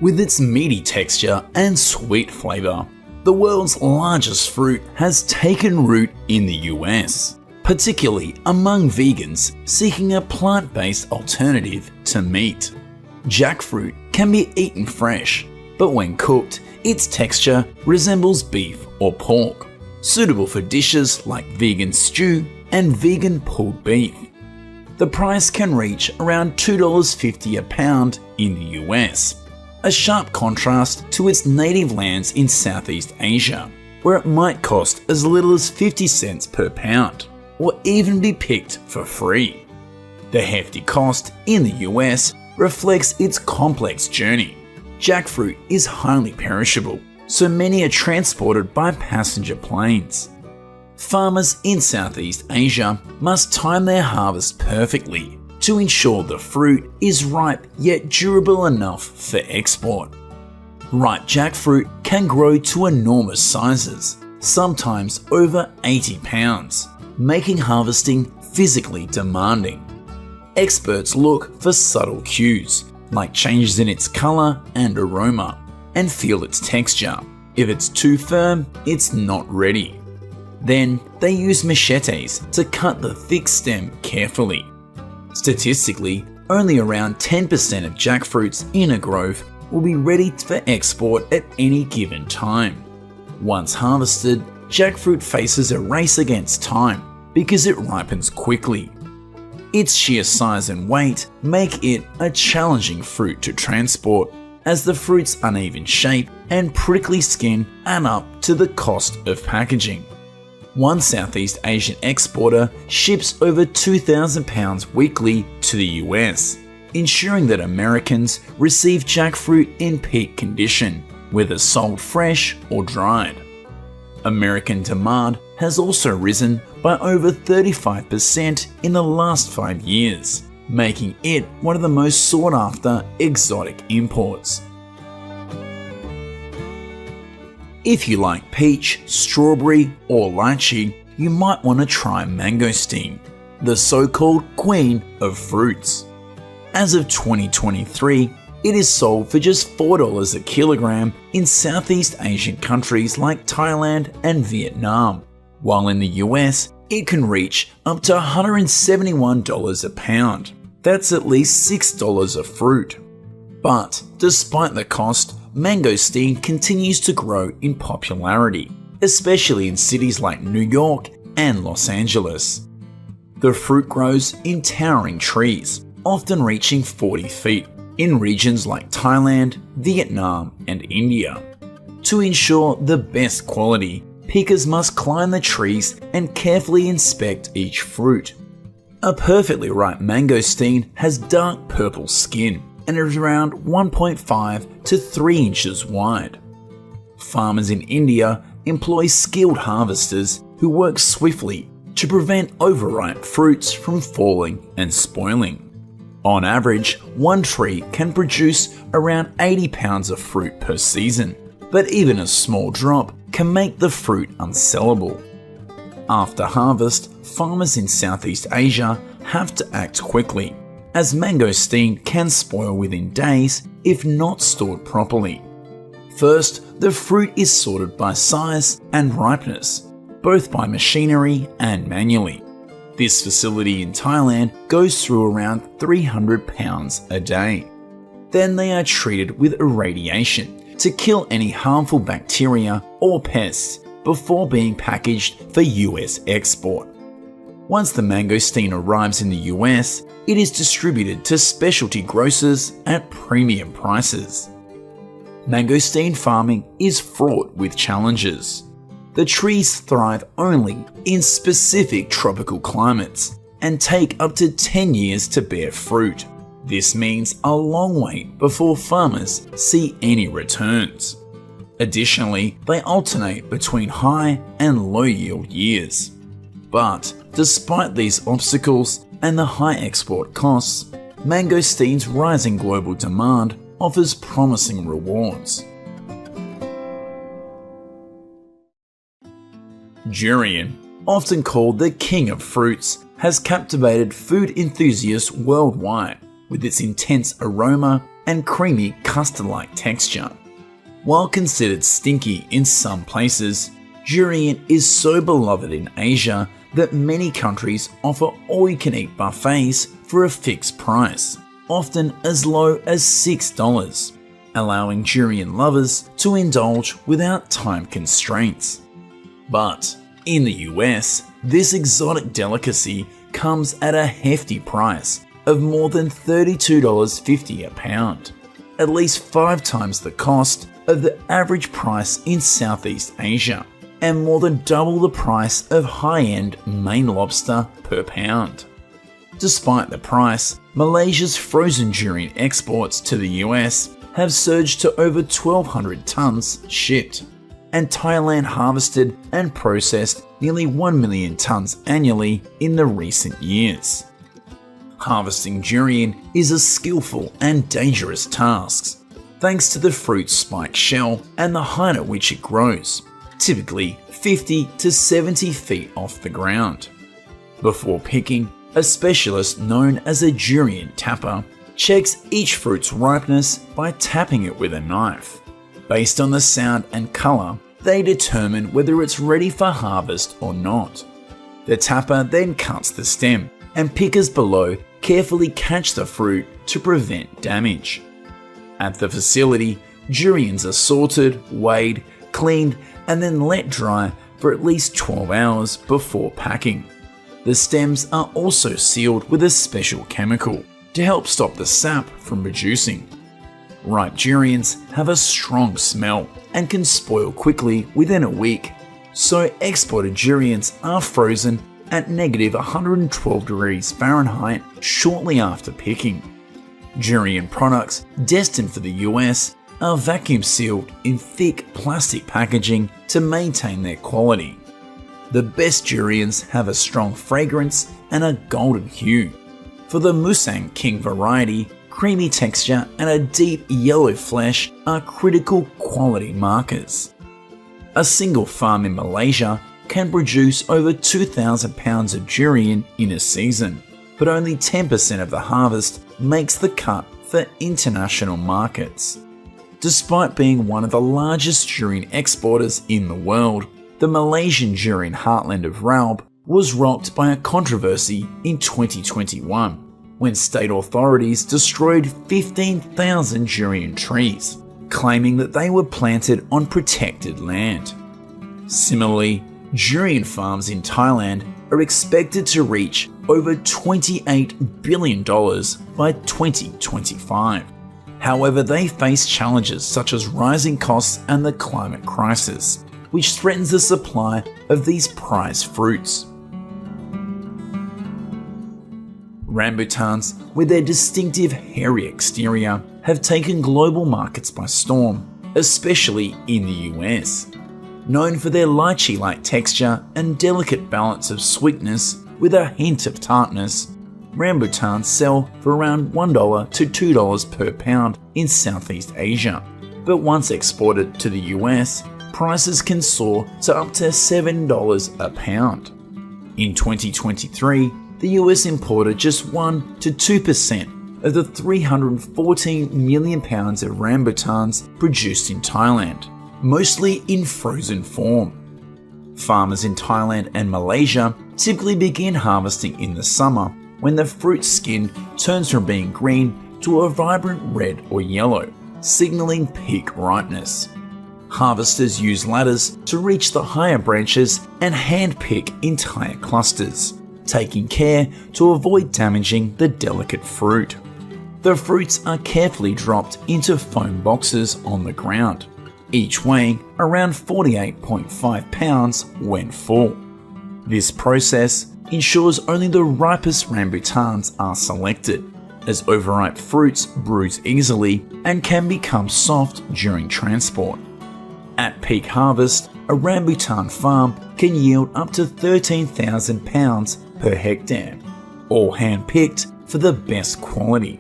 With its meaty texture and sweet flavour, the world's largest fruit has taken root in the US, particularly among vegans seeking a plant-based alternative to meat. Jackfruit can be eaten fresh, but when cooked, its texture resembles beef or pork, suitable for dishes like vegan stew and vegan pulled beef. The price can reach around $2.50 a pound in the US, a sharp contrast to its native lands in Southeast Asia, where it might cost as little as 50 cents per pound, or even be picked for free. The hefty cost in the US reflects its complex journey. Jackfruit is highly perishable, so many are transported by passenger planes. Farmers in Southeast Asia must time their harvest perfectly to ensure the fruit is ripe yet durable enough for export. Ripe jackfruit can grow to enormous sizes, sometimes over 80 pounds, making harvesting physically demanding. Experts look for subtle cues, like changes in its colour and aroma, and feel its texture. If it's too firm, it's not ready. Then they use machetes to cut the thick stem carefully. Statistically, only around 10% of jackfruits in a grove will be ready for export at any given time. Once harvested, jackfruit faces a race against time because it ripens quickly. Its sheer size and weight make it a challenging fruit to transport, as the fruit's uneven shape and prickly skin add up to the cost of packaging. One Southeast Asian exporter ships over 2,000 pounds weekly to the US, ensuring that Americans receive jackfruit in peak condition, whether sold fresh or dried. American demand has also risen by over 35% in the last 5 years, making it one of the most sought-after exotic imports. If you like peach, strawberry, or lychee, you might want to try mangosteen, the so-called queen of fruits. As of 2023, it is sold for just $4 a kilogram in Southeast Asian countries like Thailand and Vietnam, while in the US, it can reach up to $171 a pound. That's at least $6 a fruit. But despite the cost, mangosteen continues to grow in popularity, especially in cities like New York and Los Angeles. The fruit grows in towering trees, often reaching 40 feet, in regions like Thailand, Vietnam, and India. To ensure the best quality, pickers must climb the trees and carefully inspect each fruit. A perfectly ripe mangosteen has dark purple skin and is around 1.5 to 3 inches wide. Farmers in India employ skilled harvesters who work swiftly to prevent overripe fruits from falling and spoiling. On average, one tree can produce around 80 pounds of fruit per season, but even a small drop can make the fruit unsellable. After harvest, farmers in Southeast Asia have to act quickly, as mangosteen can spoil within days if not stored properly. First, the fruit is sorted by size and ripeness, both by machinery and manually. This facility in Thailand goes through around 300 pounds a day. Then they are treated with irradiation to kill any harmful bacteria or pests before being packaged for US export. Once the mangosteen arrives in the US, it is distributed to specialty grocers at premium prices. Mangosteen farming is fraught with challenges. The trees thrive only in specific tropical climates and take up to 10 years to bear fruit. This means a long wait before farmers see any returns. Additionally, they alternate between high and low yield years. But despite these obstacles and the high export costs, mangosteen's rising global demand offers promising rewards. Durian, often called the king of fruits, has captivated food enthusiasts worldwide with its intense aroma and creamy custard-like texture. While considered stinky in some places, durian is so beloved in Asia that many countries offer all-you-can-eat buffets for a fixed price, often as low as $6, allowing durian lovers to indulge without time constraints. But in the US, this exotic delicacy comes at a hefty price of more than $32.50 a pound, at least 5 times the cost of the average price in Southeast Asia, and more than double the price of high-end Maine lobster per pound. Despite the price, Malaysia's frozen durian exports to the US have surged to over 1,200 tons shipped, and Thailand harvested and processed nearly 1 million tons annually in the recent years. Harvesting durian is a skillful and dangerous task, thanks to the fruit's spiked shell and the height at which it grows, typically 50 to 70 feet off the ground. Before picking, a specialist known as a durian tapper checks each fruit's ripeness by tapping it with a knife. Based on the sound and colour, they determine whether it's ready for harvest or not. The tapper then cuts the stem, and pickers below carefully catch the fruit to prevent damage. At the facility, durians are sorted, weighed, cleaned, and then let dry for at least 12 hours before packing. The stems are also sealed with a special chemical to help stop the sap from producing. Ripe durians have a strong smell and can spoil quickly within a week, so exported durians are frozen at negative 112 degrees Fahrenheit shortly after picking. Durian products destined for the US are vacuum sealed in thick plastic packaging to maintain their quality. The best durians have a strong fragrance and a golden hue. For the Musang King variety, creamy texture and a deep yellow flesh are critical quality markers. A single farm in Malaysia can produce over 2,000 pounds of durian in a season, but only 10% of the harvest makes the cut for international markets. Despite being one of the largest durian exporters in the world, the Malaysian durian heartland of Raub was rocked by a controversy in 2021 when state authorities destroyed 15,000 durian trees, claiming that they were planted on protected land. Similarly, durian farms in Thailand are expected to reach over $28 billion by 2025. However, they face challenges such as rising costs and the climate crisis, which threatens the supply of these prized fruits. Rambutans, with their distinctive hairy exterior, have taken global markets by storm, especially in the US. Known for their lychee-like texture and delicate balance of sweetness with a hint of tartness, rambutans sell for around $1 to $2 per pound in Southeast Asia, but once exported to the US, prices can soar to up to $7 a pound. In 2023, the US imported just 1 to 2% of the 314 million pounds of rambutans produced in Thailand, mostly in frozen form. Farmers in Thailand and Malaysia typically begin harvesting in the summer when the fruit's skin turns from being green to a vibrant red or yellow, signaling peak ripeness. Harvesters use ladders to reach the higher branches and hand-pick entire clusters, taking care to avoid damaging the delicate fruit. The fruits are carefully dropped into foam boxes on the ground, each weighing around 48.5 pounds when full. This process ensures only the ripest rambutans are selected, as overripe fruits bruise easily and can become soft during transport. At peak harvest, a rambutan farm can yield up to 13,000 pounds per hectare, all hand-picked for the best quality.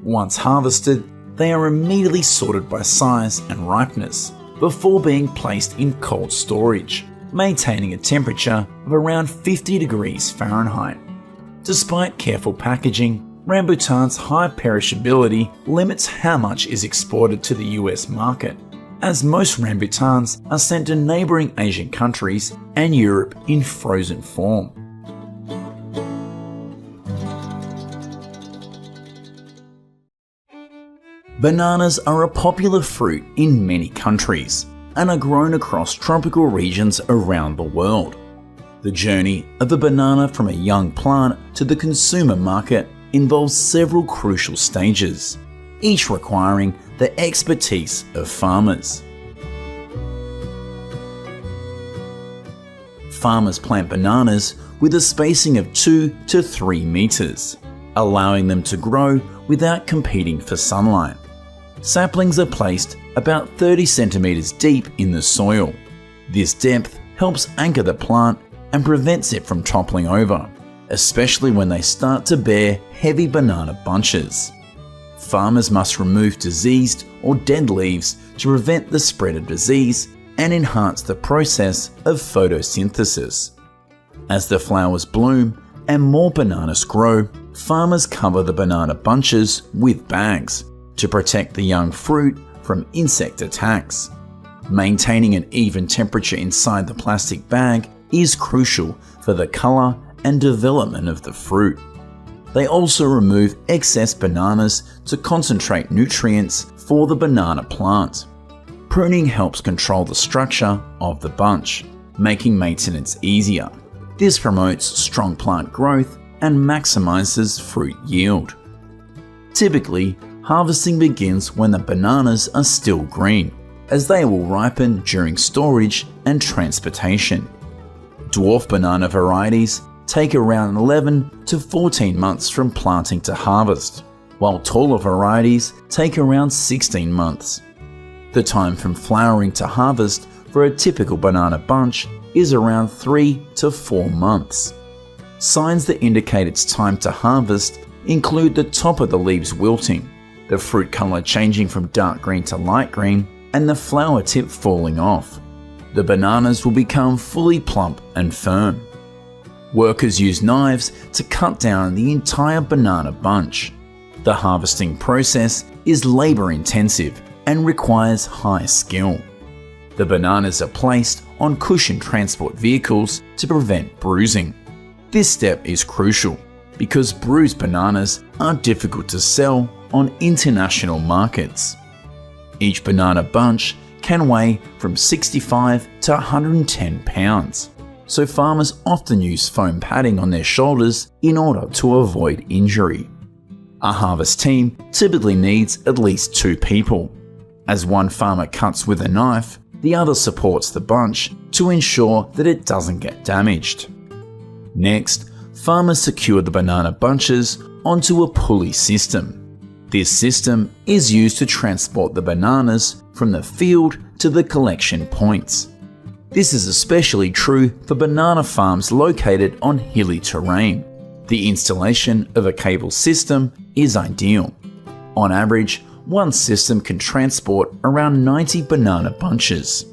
Once harvested, they are immediately sorted by size and ripeness before being placed in cold storage, maintaining a temperature of around 50 degrees Fahrenheit. Despite careful packaging, Rambutan's high perishability limits how much is exported to the US market, as most rambutans are sent to neighbouring Asian countries and Europe in frozen form. Bananas are a popular fruit in many countries and are grown across tropical regions around the world. The journey of a banana from a young plant to the consumer market involves several crucial stages, each requiring the expertise of farmers. Farmers plant bananas with a spacing of 2 to 3 meters, allowing them to grow without competing for sunlight. Saplings are placed about 30 centimeters deep in the soil. This depth helps anchor the plant and prevents it from toppling over, especially when they start to bear heavy banana bunches. Farmers must remove diseased or dead leaves to prevent the spread of disease and enhance the process of photosynthesis. As the flowers bloom and more bananas grow, farmers cover the banana bunches with bags to protect the young fruit from insect attacks. Maintaining an even temperature inside the plastic bag is crucial for the colour and development of the fruit. They also remove excess bananas to concentrate nutrients for the banana plant. Pruning helps control the structure of the bunch, making maintenance easier. This promotes strong plant growth and maximizes fruit yield. Typically, harvesting begins when the bananas are still green, as they will ripen during storage and transportation. Dwarf banana varieties take around 11 to 14 months from planting to harvest, while taller varieties take around 16 months. The time from flowering to harvest for a typical banana bunch is around 3 to 4 months. Signs that indicate it's time to harvest include the top of the leaves wilting, the fruit colour changing from dark green to light green, and the flower tip falling off. The bananas will become fully plump and firm. Workers use knives to cut down the entire banana bunch. The harvesting process is labour intensive and requires high skill. The bananas are placed on cushioned transport vehicles to prevent bruising. This step is crucial because bruised bananas are difficult to sell on international markets. Each banana bunch can weigh from 65 to 110 pounds, so farmers often use foam padding on their shoulders in order to avoid injury. A harvest team typically needs at least 2 people. As one farmer cuts with a knife, the other supports the bunch to ensure that it doesn't get damaged. Next, farmers secure the banana bunches onto a pulley system. This system is used to transport the bananas from the field to the collection points. This is especially true for banana farms located on hilly terrain. The installation of a cable system is ideal. On average, one system can transport around 90 banana bunches.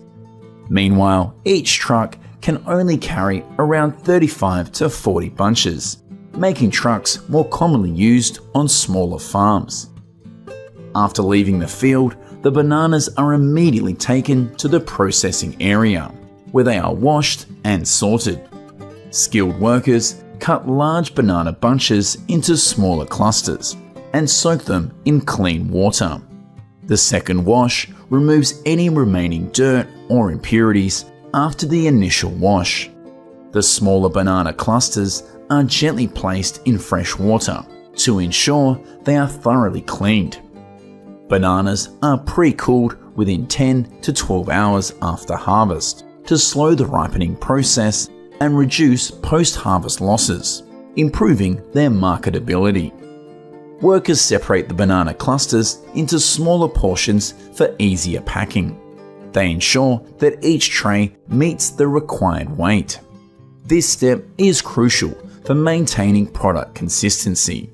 Meanwhile, each truck can only carry around 35 to 40 bunches, making trucks more commonly used on smaller farms. After leaving the field, the bananas are immediately taken to the processing area, where they are washed and sorted. Skilled workers cut large banana bunches into smaller clusters and soak them in clean water. The second wash removes any remaining dirt or impurities after the initial wash. The smaller banana clusters are gently placed in fresh water to ensure they are thoroughly cleaned. Bananas are pre-cooled within 10 to 12 hours after harvest to slow the ripening process and reduce post-harvest losses, improving their marketability. Workers separate the banana clusters into smaller portions for easier packing. They ensure that each tray meets the required weight. This step is crucial for maintaining product consistency.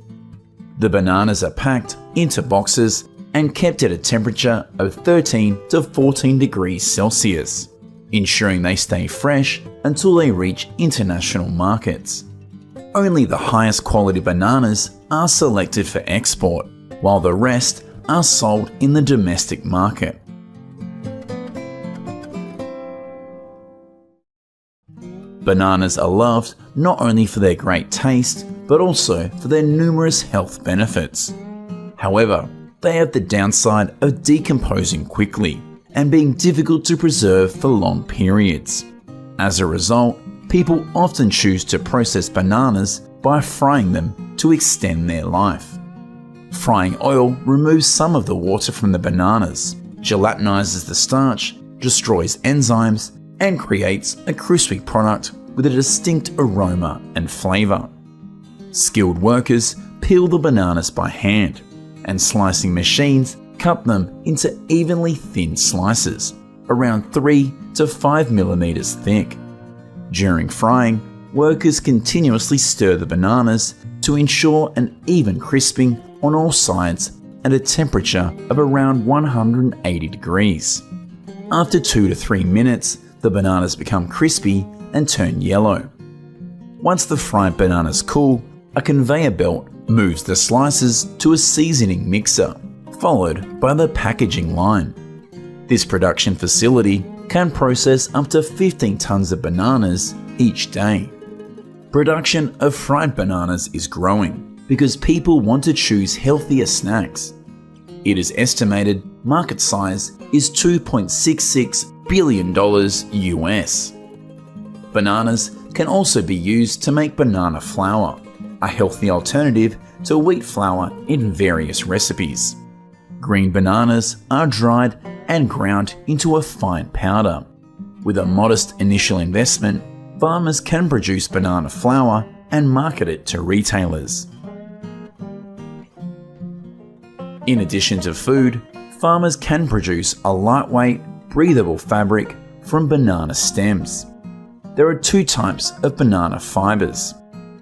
The bananas are packed into boxes and kept at a temperature of 13 to 14 degrees Celsius, ensuring they stay fresh until they reach international markets. only the highest quality bananas are selected for export, while the rest are sold in the domestic market. Bananas are loved not only for their great taste, but also for their numerous health benefits. However, they have the downside of decomposing quickly and being difficult to preserve for long periods. As a result, people often choose to process bananas by frying them to extend their life. Frying oil removes some of the water from the bananas, gelatinizes the starch, destroys enzymes, and creates a crispy product with a distinct aroma and flavor. Skilled workers peel the bananas by hand, and slicing machines cut them into evenly thin slices, around 3 to 5 millimeters thick. During frying, workers continuously stir the bananas to ensure an even crisping on all sides at a temperature of around 180 degrees. After 2 to 3 minutes, the bananas become crispy and turn yellow. Once the fried bananas cool, a conveyor belt moves the slices to a seasoning mixer, followed by the packaging line. This production facility can process up to 15 tons of bananas each day. Production of fried bananas is growing because people want to choose healthier snacks. It is estimated market size is $2.66 billion US. Bananas can also be used to make banana flour, a healthy alternative to wheat flour in various recipes. Green bananas are dried and ground into a fine powder. With a modest initial investment, farmers can produce banana flour and market it to retailers. In addition to food, farmers can produce a lightweight, breathable fabric from banana stems. There are 2 types of banana fibers.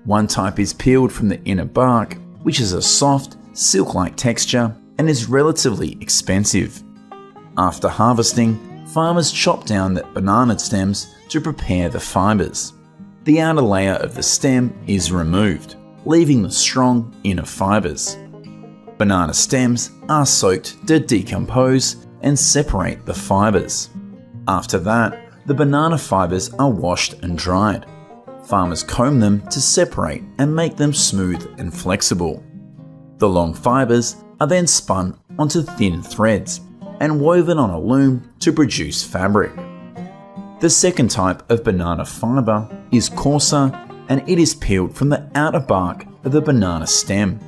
One type is peeled from the inner bark, which is a soft, silk-like texture and is relatively expensive. After harvesting, farmers chop down the banana stems to prepare the fibers. The outer layer of the stem is removed, leaving the strong inner fibers. Banana stems are soaked to decompose and separate the fibers. After that, the banana fibers are washed and dried. Farmers comb them to separate and make them smooth and flexible. The long fibers are then spun onto thin threads and woven on a loom to produce fabric. The second type of banana fiber is coarser, and it is peeled from the outer bark of the banana stem.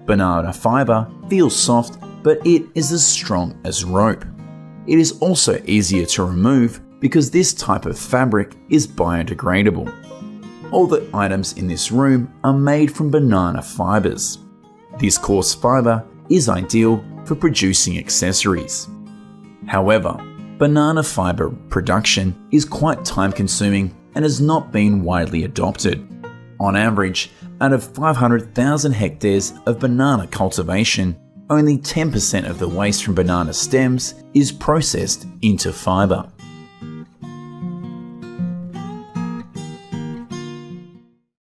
Banana fiber feels soft, but it is as strong as rope. It is also easier to remove because this type of fabric is biodegradable. All the items in this room are made from banana fibers. This coarse fiber is ideal for producing accessories. However, banana fiber production is quite time-consuming and has not been widely adopted. On average, out of 500,000 hectares of banana cultivation, only 10% of the waste from banana stems is processed into fiber.